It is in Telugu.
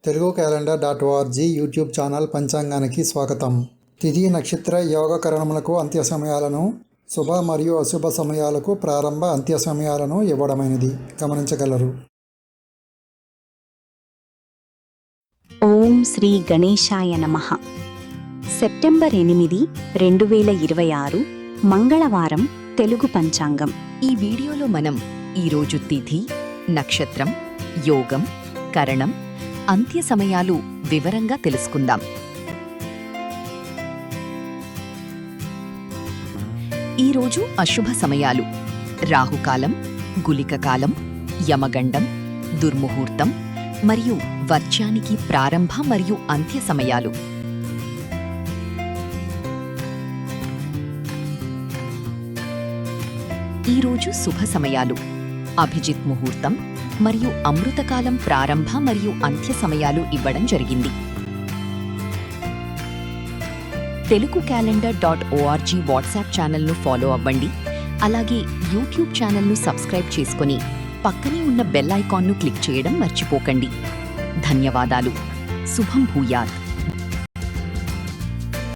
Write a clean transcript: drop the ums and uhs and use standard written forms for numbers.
Telugu calendar .org YouTube channel పంచాంగానికి స్వాగతం. తిథి నక్షత్ర యోగకరణములకు అంత్య సమయాలను, శుభ మరియు అశుభ సమయాలకు ప్రారంభ అంత్య సమయాలను ఇవ్వడమైనది గమనించగలరు. ఓం శ్రీ గణేశాయ నమః. సెప్టెంబర్ 8, 2026 మంగళవారం తెలుగు పంచాంగం. ఈ వీడియోలో మనం ఈరోజు తిథి, నక్షత్రం, యోగం, కరణం, అంత్య సమయాలు వివరంగా తెలుసుకుందాం. ఈరోజు అశుభ సమయాలు: రాహుకాలం, గుళికకాలం, యమగండం, దుర్ముహూర్తం మరియు వర్జ్యానికి ప్రారంభ మరియు అంత్య సమయాలు. ఈరోజు శుభ సమయాలు: అభిజిత్ ముహూర్తం మరియు అమృతకాలం ప్రారంభ మరియు అంత్య సమయాలు ఇవ్వడం జరిగింది. తెలుగు క్యాలెండర్ .org వాట్సాప్ ఛానల్ను ఫాలో అవ్వండి. అలాగే యూట్యూబ్ ఛానల్ను సబ్స్క్రైబ్ చేసుకుని పక్కనే ఉన్న బెల్ ఐకాన్ను క్లిక్ చేయడం మర్చిపోకండి. ధన్యవాదాలు. శుభం భూయాత్.